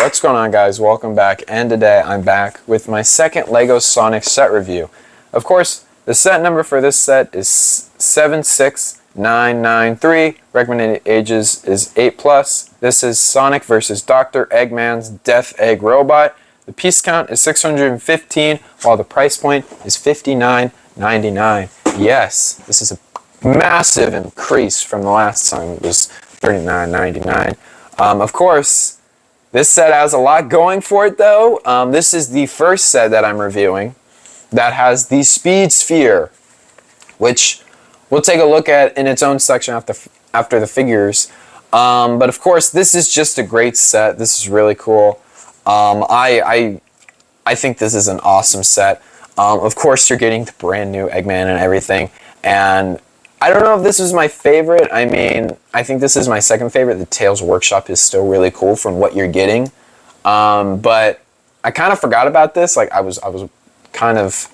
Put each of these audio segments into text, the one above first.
What's going on, guys? Welcome back, and today I'm back with my second LEGO Sonic set review. Of course, the set number for this set is 76993. Recommended ages is 8+. This is Sonic vs. Dr. Eggman's Death Egg Robot. The piece count is 615, while the price point is $59.99. Yes, this is a massive increase from the last time. It was $39.99. Of course, this set has a lot going for it, though. This is the first set that I'm reviewing that has the Speed Sphere, which we'll take a look at in its own section after the figures. But of course, this is just a great set. This is really cool. I think this is an awesome set. Of course, you're getting the brand new Eggman and everything. And I don't know if this is my favorite. I mean, I think this is my second favorite. The Tails Workshop is still really cool from what you're getting. But I kind of forgot about this. Like I kind of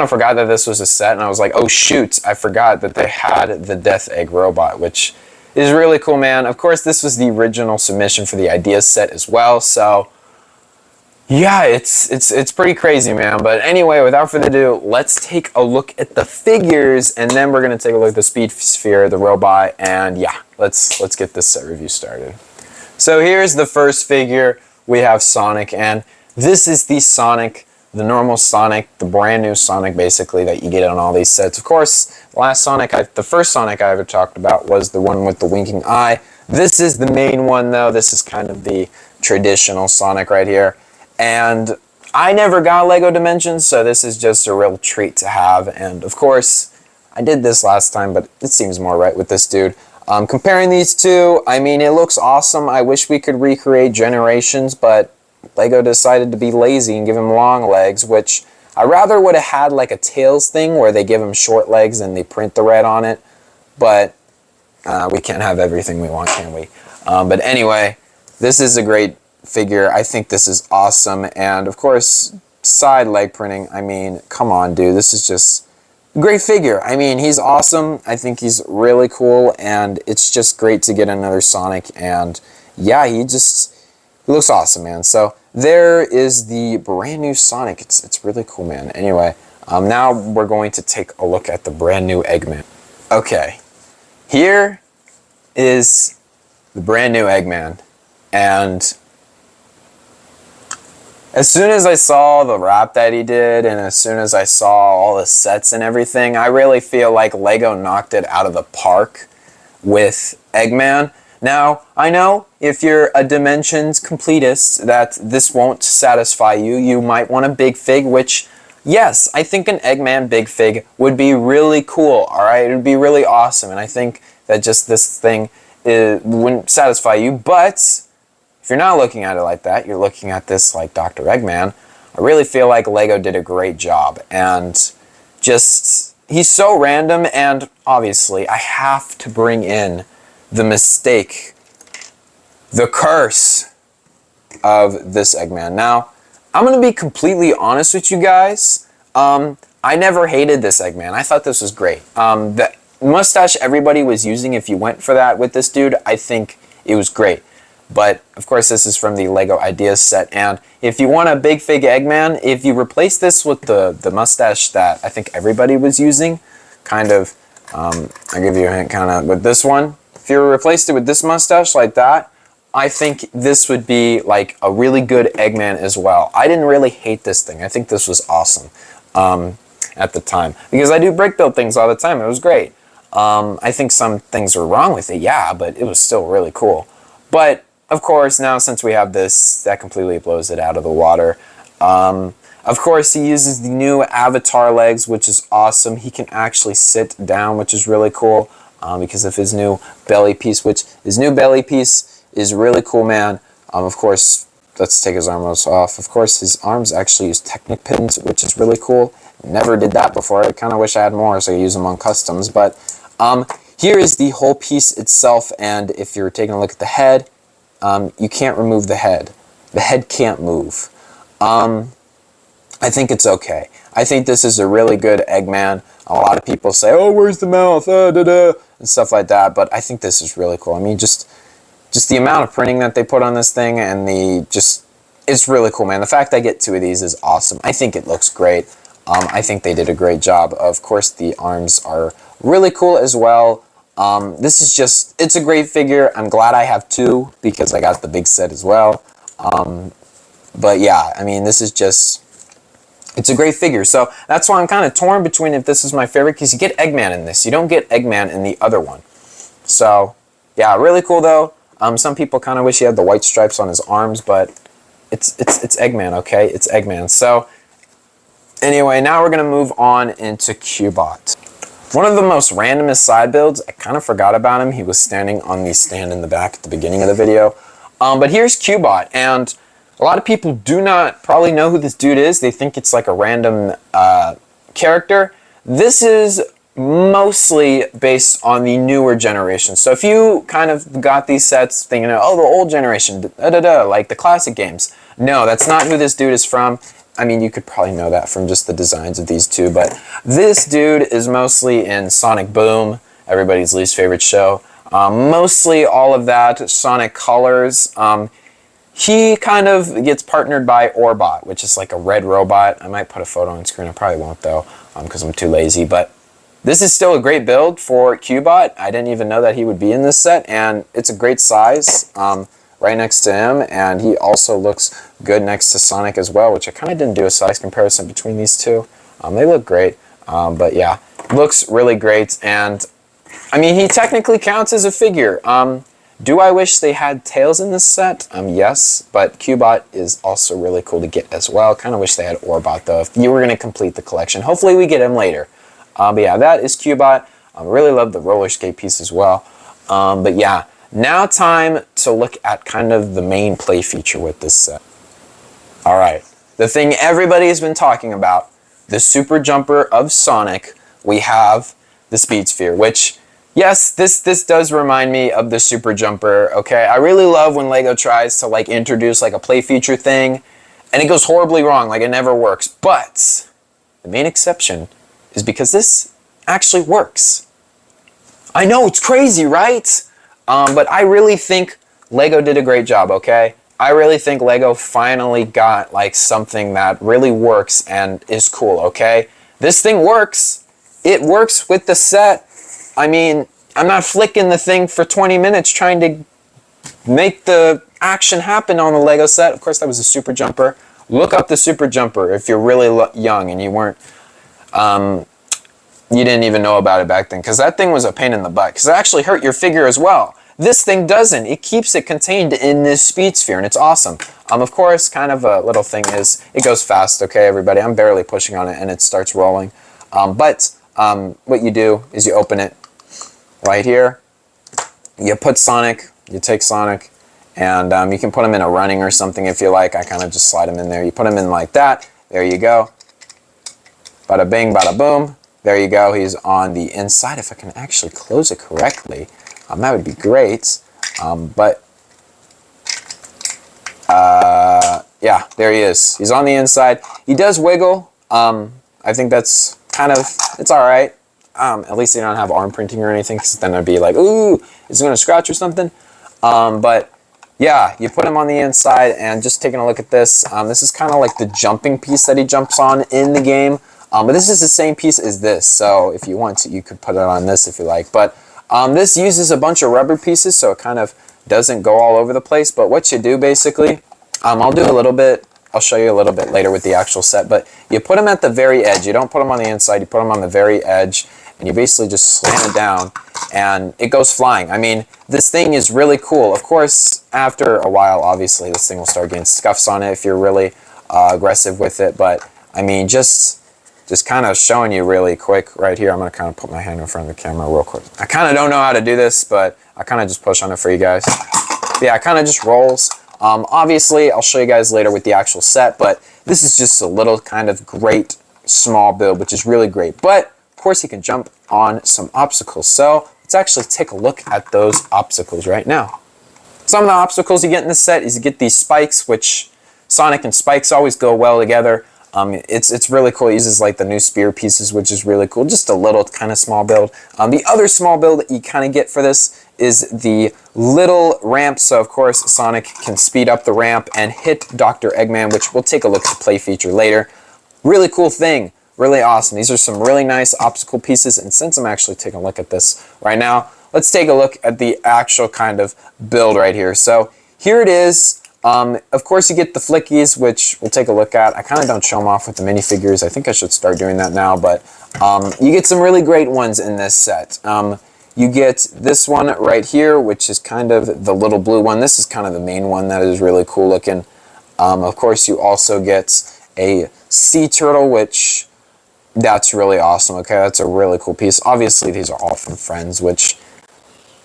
forgot that this was a set, and I was like, oh shoot, I forgot that they had the Death Egg Robot, which is really cool, man. Of course, this was the original submission for the Ideas set as well, so yeah, it's pretty crazy, man. But anyway, without further ado, let's take a look at the figures, and then we're gonna take a look at the Speed Sphere, the robot, and yeah, let's get this set review started. So here's the first figure. We have Sonic, and this is the Sonic, the normal Sonic, the brand new Sonic, basically, that you get on all these sets. Of course, the first Sonic I ever talked about was the one with the winking eye. This is the main one, though. This is kind of the traditional Sonic right here. And I never got LEGO Dimensions, so this is just a real treat to have. And of course, I did this last time, but it seems more right with this dude. Comparing these two, I mean, it looks awesome. I wish we could recreate Generations, but LEGO decided to be lazy and give him long legs, which I rather would have had like a Tails thing where they give him short legs and they print the red on it. But we can't have everything we want, can we? But anyway, this is a great figure. I think this is awesome. And of course, side leg printing, I mean, come on, dude. This is just a great figure. I mean, he's awesome. I think he's really cool, and it's just great to get another Sonic. And yeah, he looks awesome, man. So there is the brand new Sonic. It's really cool, man. Anyway, now we're going to take a look at the brand new Eggman. Okay, here is the brand new Eggman, and as soon as I saw the wrap that he did, and as soon as I saw all the sets and everything, I really feel like LEGO knocked it out of the park with Eggman. Now, I know if you're a Dimensions completist that this won't satisfy you. You might want a big fig, which, yes, I think an Eggman big fig would be really cool, alright? It would be really awesome, and I think that just this thing wouldn't satisfy you, but if you're not looking at it like that, you're looking at this like Dr. Eggman, I really feel like LEGO did a great job, and just, he's so random, and obviously I have to bring in the mistake, the curse of this Eggman. Now, I'm going to be completely honest with you guys. I never hated this Eggman. I thought this was great. The mustache everybody was using, if you went for that with this dude, I think it was great. But, of course, this is from the LEGO Ideas set, and if you want a big fig Eggman, if you replace this with the mustache that I think everybody was using, kind of, I'll give you a hint, kind of with this one, if you replaced it with this mustache like that, I think this would be like a really good Eggman as well. I didn't really hate this thing. I think this was awesome at the time, because I do brick build things all the time. It was great. I think some things were wrong with it, yeah, but it was still really cool. But of course, now since we have this, that completely blows it out of the water. Of course, he uses the new avatar legs, which is awesome. He can actually sit down, which is really cool, because of his new belly piece, which his new belly piece is really cool, man. Of course, let's take his arms off. Of course, his arms actually use Technic pins, which is really cool. Never did that before. I kind of wish I had more so I could use them on customs. But here is the whole piece itself, and if you're taking a look at the head, you can't remove the head. The head can't move. I think it's okay. I think this is a really good Eggman. A lot of people say, oh, where's the mouth? And stuff like that. But I think this is really cool. I mean, just just the amount of printing that they put on this thing, and it's really cool, man. The fact I get 2 of these is awesome. I think it looks great. I think they did a great job. Of course, the arms are really cool as well. This is just, it's a great figure. I'm glad I have 2 because I got the big set as well. But yeah, I mean, this is just, it's a great figure. So that's why I'm kind of torn between if this is my favorite, because you get Eggman in this. You don't get Eggman in the other one. So yeah, really cool though. Some people kind of wish he had the white stripes on his arms, but it's Eggman, okay? It's Eggman. So anyway, now we're going to move on into Cubot. One of the most randomest side builds, I kind of forgot about him. He was standing on the stand in the back at the beginning of the video. But here's Cubot, and a lot of people do not probably know who this dude is. They think it's like a random character. This is mostly based on the newer generation. So if you kind of got these sets thinking, oh, the old generation, like the classic games. No, that's not who this dude is from. I mean, you could probably know that from just the designs of these two, but this dude is mostly in Sonic Boom, everybody's least favorite show. Mostly all of that, Sonic Colors. He kind of gets partnered by Orbot, which is like a red robot. I might put a photo on screen. I probably won't though, because I'm too lazy. But this is still a great build for Cubot. I didn't even know that he would be in this set, and it's a great size right next to him. And he also looks good next to Sonic as well, which I kind of didn't do a size comparison between these two. They look great, but yeah, looks really great. And I mean, he technically counts as a figure. Do I wish they had Tails in this set? Yes, but Cubot is also really cool to get as well. Kind of wish they had Orbot though, if you were going to complete the collection. Hopefully we get him later. But yeah, that is Cubot. I really love the roller skate piece as well. But yeah, now time to look at kind of the main play feature with this set. Alright, the thing everybody has been talking about, the super jumper of Sonic. We have the Speed Sphere, which, yes, this does remind me of the super jumper, okay? I really love when LEGO tries to like introduce like a play feature thing, and it goes horribly wrong, like it never works. But the main exception is because this actually works. I know, it's crazy, right? But I really think LEGO did a great job, okay? I really think LEGO finally got like something that really works and is cool, okay? This thing works. It works with the set. I mean, I'm not flicking the thing for 20 minutes trying to make the action happen on the LEGO set. Of course, that was a super jumper. Look up the super jumper if you're really young and you weren't, you didn't even know about it back then, because that thing was a pain in the butt, because it actually hurt your figure as well. This thing doesn't. It keeps it contained in this Speed Sphere, and it's awesome. Of course, kind of a little thing is, it goes fast, okay, everybody? I'm barely pushing on it, and it starts rolling. But what you do is you open it right here. You put Sonic, you take Sonic, and you can put him in a running or something if you like. I kind of just slide him in there. You put him in like that. There you go. Bada bing, bada boom. There you go. He's on the inside. If I can actually close it correctly, that would be great. Yeah, there he is. He's on the inside. He does wiggle. I think that's kind of, it's all right. At least they don't have arm printing or anything, because then I'd be like, ooh, is it going to scratch or something? But yeah, you put him on the inside, and just taking a look at this, this is kind of like the jumping piece that he jumps on in the game. But this is the same piece as this, so if you want to, you could put it on this if you like. But this uses a bunch of rubber pieces, so it kind of doesn't go all over the place. But what you do basically, I'll do a little bit, I'll show you a little bit later with the actual set, but you put them at the very edge. You don't put them on the inside, you put them on the very edge, and you basically just slam it down, and it goes flying. I mean, this thing is really cool. Of course, after a while, obviously, this thing will start getting scuffs on it if you're really aggressive with it, but I mean, just kind of showing you really quick right here. I'm going to kind of put my hand in front of the camera real quick. I kind of don't know how to do this, but I kind of just push on it for you guys. But yeah, it kind of just rolls. Obviously, I'll show you guys later with the actual set, but this is just a little kind of great small build, which is really great. But, of course, you can jump on some obstacles. So, let's actually take a look at those obstacles right now. Some of the obstacles you get in this set is you get these spikes, which Sonic and spikes always go well together. It's really cool. It uses like the new spear pieces, which is really cool. Just a little kind of small build. The other small build that you kind of get for this is the little ramp. So of course Sonic can speed up the ramp and hit Dr. Eggman, which we'll take a look at the play feature later. Really cool thing. Really awesome. These are some really nice obstacle pieces, and since I'm actually taking a look at this right now, let's take a look at the actual kind of build right here. So here it is. Of course you get the flickies, which we'll take a look at. I kind of don't show them off with the minifigures. I think I should start doing that now, but you get some really great ones in this set. You get this one right here, which is kind of the little blue one. This is kind of the main one that is really cool looking. Of course you also get a sea turtle, which that's really awesome. Okay, that's a really cool piece. Obviously these are all from Friends, which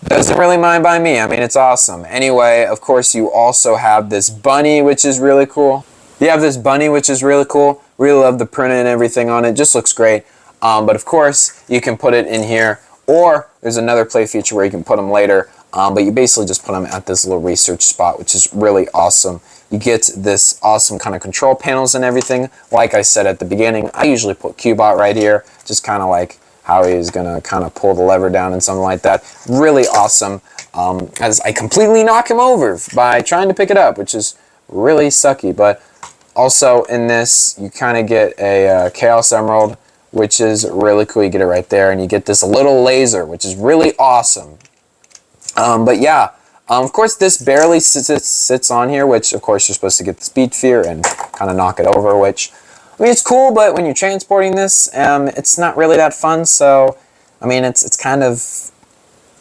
doesn't really mind by me. I mean, it's awesome. Anyway, of course you also have this bunny, which is really cool. You have this bunny, which is really cool. Really love the print and everything on it. Just looks great. But of course you can put it in here, or there's another play feature where you can put them later. But you basically just put them at this little research spot, which is really awesome. You get this awesome kind of control panels and everything. Like I said at the beginning, I usually put Cubot right here, just kind of like how he's gonna kind of pull the lever down and something like that. Really awesome, as I completely knock him over by trying to pick it up, which is really sucky. But also in this, you kind of get a Chaos Emerald, which is really cool. You get it right there, and you get this little laser, which is really awesome. But yeah, of course this barely sits on here, which of course you're supposed to get the speed sphere and kind of knock it over, which, I mean, it's cool, but when you're transporting this, it's not really that fun. So, I mean, it's kind of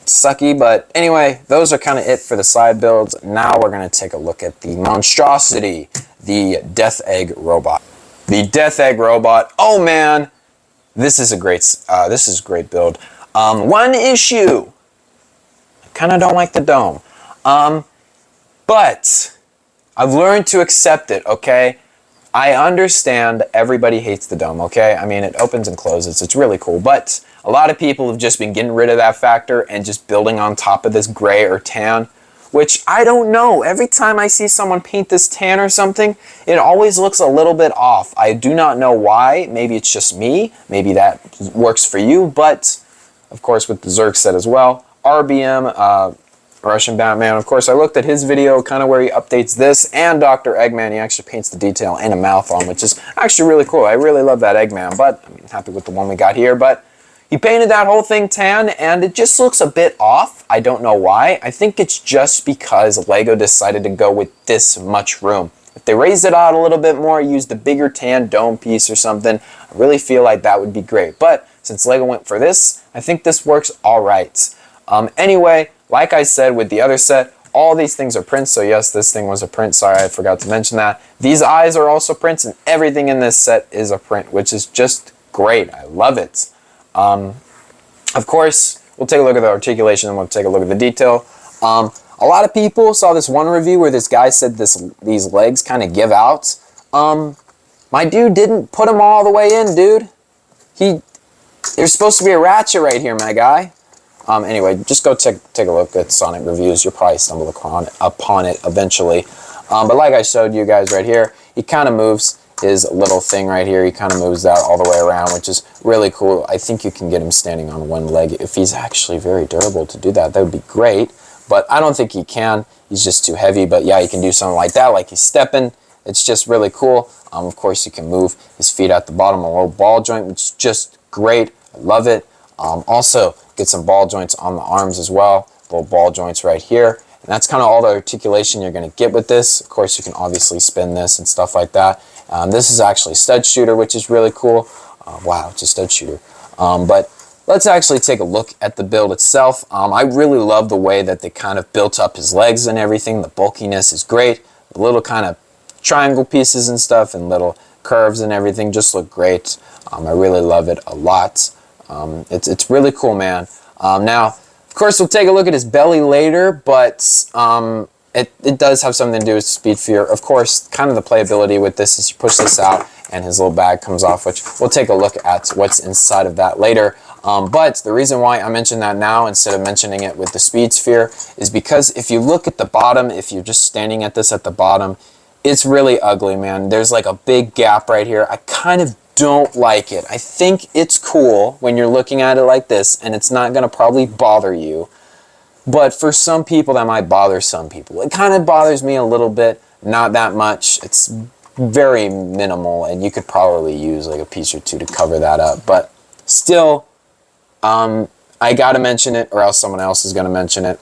sucky. But anyway, those are kind of it for the side builds. Now we're going to take a look at the monstrosity, the Death Egg Robot. The Death Egg Robot. Oh man, this is a great build. One issue. Kind of don't like the dome, but I've learned to accept it. Okay, I understand everybody hates the dome. Okay, I mean, it opens and closes, it's really cool, but a lot of people have just been getting rid of that factor and just building on top of this gray or tan, which I don't know. Every time I see someone paint this tan or something, it always looks a little bit off. I do not know why. Maybe it's just me, maybe that works for you, but of course with the Zerg set as well. RBM, Russian Batman, of course, I looked at his video kind of where he updates this, and Dr. Eggman, he actually paints the detail and a mouth on, which is actually really cool. I really love that Eggman, but I'm happy with the one we got here. But he painted that whole thing tan, and it just looks a bit off. I don't know why. I think it's just because LEGO decided to go with this much room. If they raised it out a little bit more, used a bigger tan dome piece or something, I really feel like that would be great. But since LEGO went for this, I think this works all right. Anyway, like I said with the other set, all these things are prints. So yes, this thing was a print. Sorry, I forgot to mention that. These eyes are also prints, and everything in this set is a print, which is just great. I love it. Of course, we'll take a look at the articulation and we'll take a look at the detail. A lot of people saw this one review where this guy said these legs kind of give out. My dude didn't put them all the way in, dude. There's supposed to be a ratchet right here, my guy. Anyway, just go take a look at Sonic reviews. You'll probably stumble upon it eventually. But like I showed you guys right here, he kind of moves his little thing right here. He kind of moves that all the way around, which is really cool. I think you can get him standing on one leg. If he's actually very durable to do that, that would be great. But I don't think he can. He's just too heavy. But yeah, you can do something like that, like he's stepping. It's just really cool. Of course, you can move his feet at the bottom, a little ball joint, which is just great. I love it. Also, get some ball joints on the arms as well. Little ball joints right here. And that's kind of all the articulation you're going to get with this. Of course, you can obviously spin this and stuff like that. This is actually a stud shooter, which is really cool. Wow, it's a stud shooter. But let's actually take a look at the build itself. I really love the way that they kind of built up his legs and everything. The bulkiness is great. The little kind of triangle pieces and stuff and little curves and everything just look great. I really love it a lot. It's really cool, man. Now, of course, we'll take a look at his belly later, but it does have something to do with speed fear. Of course, kind of the playability with this is you push this out and his little bag comes off, which we'll take a look at what's inside of that later. But the reason why I mention that now instead of mentioning it with the speed sphere is because if you look at the bottom, if you're just standing at this at the bottom, it's really ugly, man. There's like a big gap right here. I kind of don't like it. I think it's cool when you're looking at it like this, and it's not gonna probably bother you. But for some people, that might bother some people. It kind of bothers me a little bit, not that much. It's very minimal, and you could probably use like a piece or two to cover that up. But still, I gotta mention it, or else someone else is gonna mention it.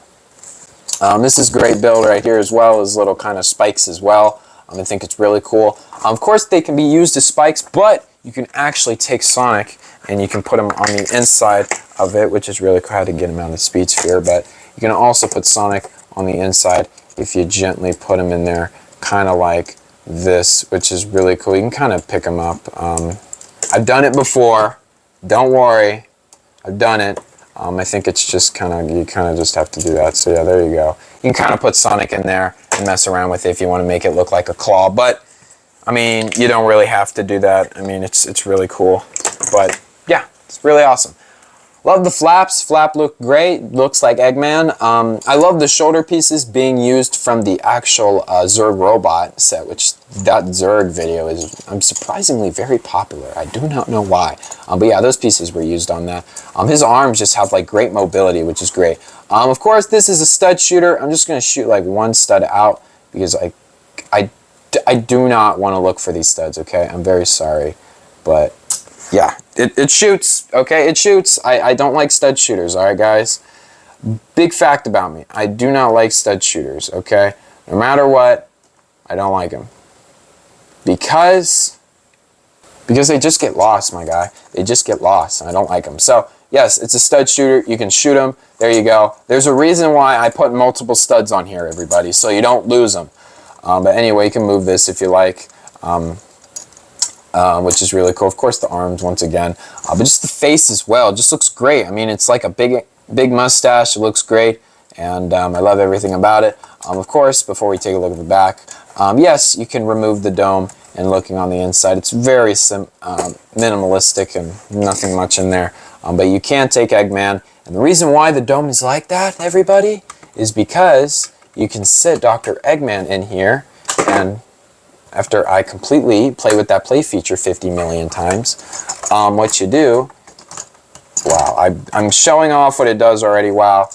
This is great build right here as well, as little kind of spikes as well. I think it's really cool. Of course, they can be used as spikes, but you can actually take Sonic and you can put him on the inside of it, which is really cool. I had to get him out of the speed sphere, but you can also put Sonic on the inside if you gently put him in there, kind of like this, which is really cool. You can kind of pick him up. I've done it before. Don't worry, I've done it. I think it's just you kind of just have to do that. So yeah, there you go. You can kind of put Sonic in there and mess around with it if you want to make it look like a claw. But I mean, you don't really have to do that. I mean, it's really cool. But yeah, it's really awesome. Love the flaps. Flap look great. Looks like Eggman. I love the shoulder pieces being used from the actual Zurg robot set, which that Zurg video is surprisingly very popular. I do not know why. But yeah, those pieces were used on that. His arms just have like great mobility, which is great. Of course, this is a stud shooter. I'm just going to shoot like one stud out because I do not want to look for these studs, okay? I'm very sorry, but yeah, it shoots, okay? It shoots. I don't like stud shooters, all right, guys? Big fact about me. I do not like stud shooters, okay? No matter what, I don't like them. Because they just get lost, my guy. They just get lost, and I don't like them. So, yes, it's a stud shooter. You can shoot them. There you go. There's a reason why I put multiple studs on here, everybody, so you don't lose them. But anyway, you can move this if you like. Which is really cool. Of course, the arms once again, but just the face as well. It just looks great. I mean, it's like a big mustache. It looks great, and I love everything about it. Of course, before we take a look at the back, yes, you can remove the dome. And looking on the inside, it's very minimalistic and nothing much in there. But you can take Eggman, and the reason why the dome is like that, everybody, is because you can sit Dr. Eggman in here, and after I completely play with that play feature 50 million times, what you do, wow, I'm showing off what it does already, wow,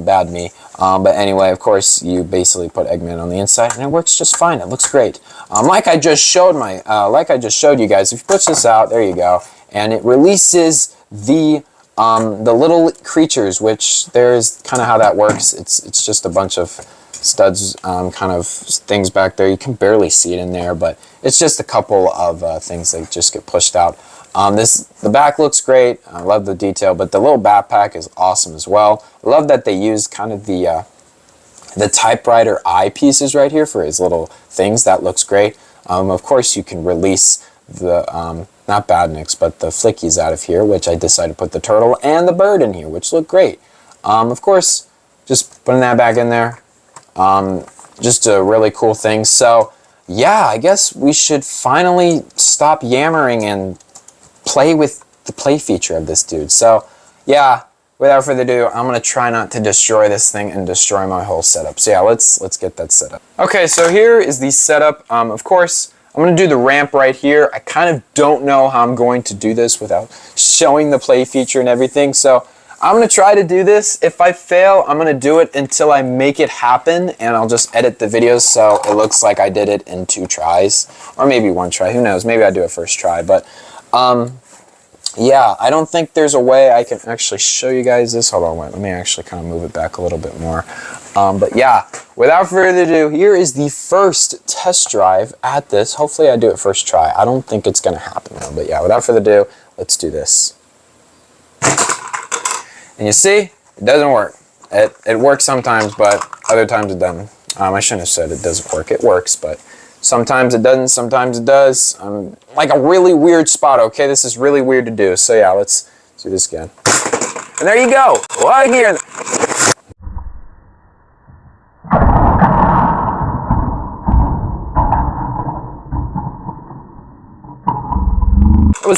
bad me. But anyway, of course, you basically put Eggman on the inside, and it works just fine. It looks great. Like I just showed you guys, if you push this out, there you go, and it releases the little creatures, which there's kind of how that works. It's just a bunch of studs, kind of things back there. You can barely see it in there, but it's just a couple of things that just get pushed out. The back looks great. I love the detail, but the little backpack is awesome as well. I love that they used kind of the typewriter eye pieces right here for his little things. That looks great. Of course, you can release the not badniks, but the flickies out of here, which I decided to put the turtle and the bird in here, which look great. Of course, just putting that back in there. Just a really cool thing. So yeah, I guess we should finally stop yammering and play with the play feature of this dude. So yeah, without further ado, I'm gonna try not to destroy this thing and destroy my whole setup. So yeah, let's get that set up. Okay, so here is the setup. Of course, I'm gonna do the ramp right here. I kind of don't know how I'm going to do this without showing the play feature and everything. So I'm going to try to do this. If I fail, I'm going to do it until I make it happen, and I'll just edit the videos so it looks like I did it in 2 tries, or maybe 1 try. Who knows? Maybe I do it first try. But yeah, I don't think there's a way I can actually show you guys this. Hold on, wait. Let me actually kind of move it back a little bit more. But yeah, without further ado, here is the first test drive at this. Hopefully I do it first try. I don't think it's going to happen though. But yeah, without further ado, let's do this. And you see, it doesn't work. It works sometimes, but other times it doesn't. I shouldn't have said it doesn't work. It works, but sometimes it doesn't, sometimes it does. Like a really weird spot, okay? This is really weird to do. So yeah, let's do this again. And there you go. Right here.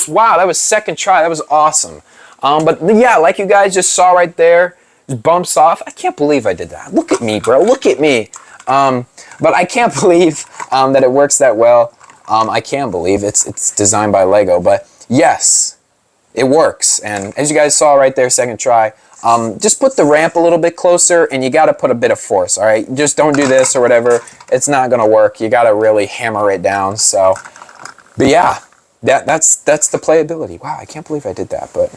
Wow, that was second try. That was awesome. But yeah, like you guys just saw right there, just bumps off. I can't believe I did that. Look at me, bro. Look at me. But I can't believe that it works that well. I can't believe it's designed by Lego, but yes, it works. And as you guys saw right there, second try, just put the ramp a little bit closer, and you got to put a bit of force, all right? Just don't do this or whatever. It's not going to work. You got to really hammer it down. So, but yeah, that's the playability. Wow, I can't believe I did that, but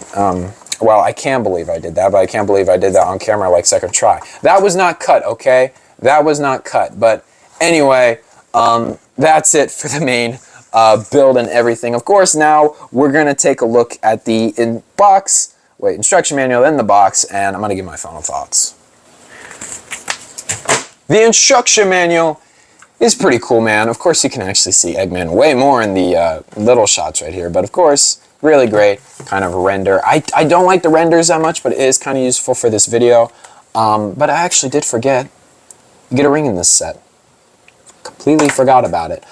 well, I can believe I did that, but I can't believe I did that on camera like second try. That was not cut, okay? That was not cut. But anyway, that's it for the main build and everything. Of course, now we're going to take a look at the instruction manual in the box, and I'm going to give my final thoughts. The instruction manual is pretty cool, man. Of course, you can actually see Eggman way more in the little shots right here, but of course, really great kind of render. I don't like the renders that much, but it is kind of useful for this video. But I actually did forget, you get a ring in this set. Completely forgot about it.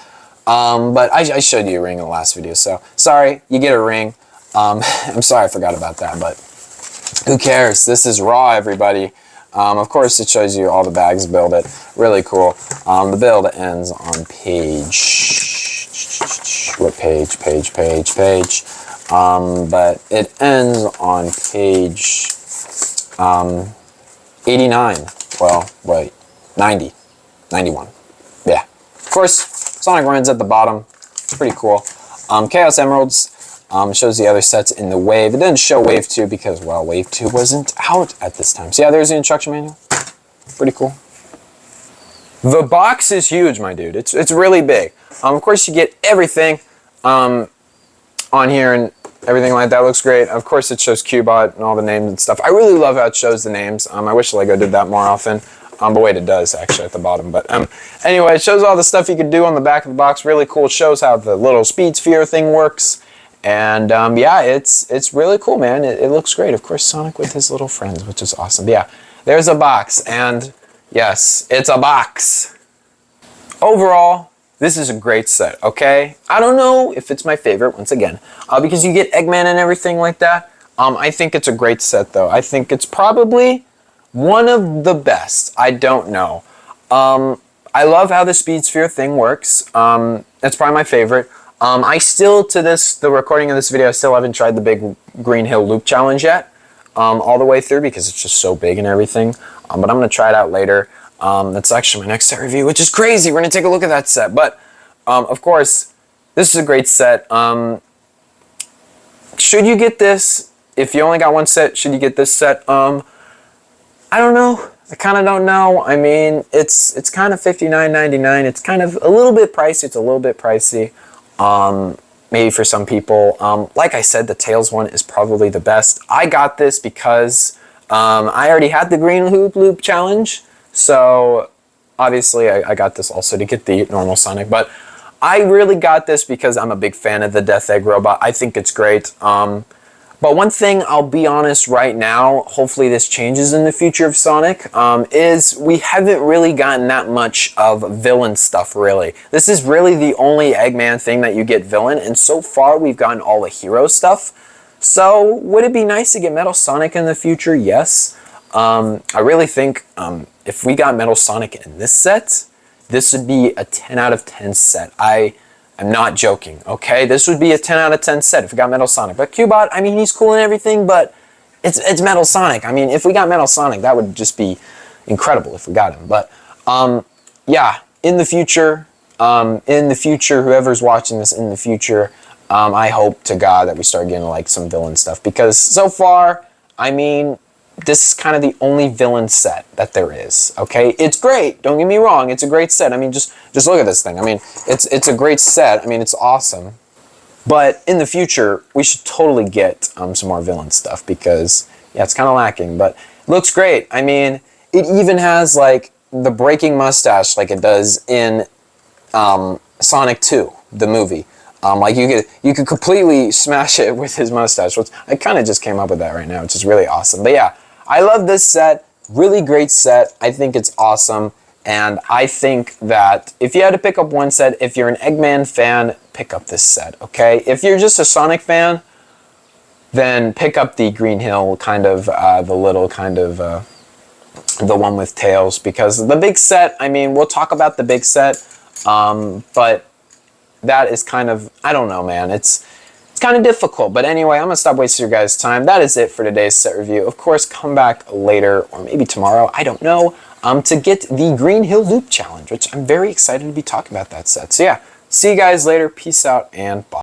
But I showed you a ring in the last video, so sorry, you get a ring. I'm sorry I forgot about that, but who cares? This is raw, everybody. Of course, it shows you all the bags build it. Really cool. The build ends on page... What page? Page. But it ends on page 89. Well, wait, 90. 91. Yeah. Of course, Sonic runs at the bottom. Pretty cool. Chaos Emeralds shows the other sets in the Wave. It didn't show Wave 2 because, well, Wave 2 wasn't out at this time. So yeah, there's the instruction manual. Pretty cool. The box is huge, my dude. It's really big. Of course, you get everything on here, and everything like that looks great. Of course, it shows Cubot and all the names and stuff. I really love how it shows the names. I wish Lego did that more often. But wait, it does actually at the bottom. But anyway, it shows all the stuff you can do on the back of the box. Really cool. It shows how the little speed sphere thing works. And yeah, it's really cool, man. It looks great. Of course, Sonic with his little friends, which is awesome. But yeah, there's a box. And yes, it's a box. Overall, this is a great set, okay? I don't know if it's my favorite, once again, because you get Eggman and everything like that. I think it's a great set, though. I think it's probably one of the best. I don't know. I love how the Speed Sphere thing works. That's probably my favorite. I still, to the recording of this video, I still haven't tried the big Green Hill Loop Challenge yet, all the way through, because it's just so big and everything. But I'm going to try it out later. That's actually my next set review, which is crazy. We're going to take a look at that set. But, of course, this is a great set. Should you get this? If you only got one set, should you get this set? I don't know. I kind of don't know. I mean, it's kind of $59.99. It's kind of a little bit pricey. It's a little bit pricey. Maybe for some people. Like I said, the Tails one is probably the best. I got this because I already had the Green Loop Challenge. So, obviously, I got this also to get the normal Sonic. But I really got this because I'm a big fan of the Death Egg robot. I think it's great. But one thing, I'll be honest right now, hopefully this changes in the future of Sonic, is we haven't really gotten that much of villain stuff, really. This is really the only Eggman thing that you get villain, and so far we've gotten all the hero stuff. So, would it be nice to get Metal Sonic in the future? Yes. I really think if we got Metal Sonic in this set, this would be a 10 out of 10 set. I'm not joking, okay? This would be a 10 out of 10 set if we got Metal Sonic. But Cubot, I mean, he's cool and everything, but it's Metal Sonic. I mean, if we got Metal Sonic, that would just be incredible if we got him. But, yeah, in the future, whoever's watching this in the future, I hope to God that we start getting, like, some villain stuff. Because so far, I mean, this is kind of the only villain set that there is, okay? It's great, don't get me wrong, it's a great set. I mean, just look at this thing. I mean, it's a great set. I mean, it's awesome. But in the future, we should totally get some more villain stuff because, yeah, it's kind of lacking, but it looks great. I mean, it even has, like, the breaking mustache like it does in Sonic 2, the movie. Like, you could completely smash it with his mustache, which I kind of just came up with that right now, which is really awesome. But yeah, I love this set. Really great set. I think it's awesome. And I think that if you had to pick up one set, if you're an Eggman fan, pick up this set, okay? If you're just a Sonic fan, then pick up the Green Hill, kind of, the little kind of, the one with Tails. Because the big set, I mean, we'll talk about the big set But that is kind of, I don't know, man. It's kind of difficult. But anyway, I'm going to stop wasting your guys' time. That is it for today's set review. Of course, come back later or maybe tomorrow, I don't know, to get the Green Hill Loop Challenge, which I'm very excited to be talking about that set. So yeah, see you guys later. Peace out and bye.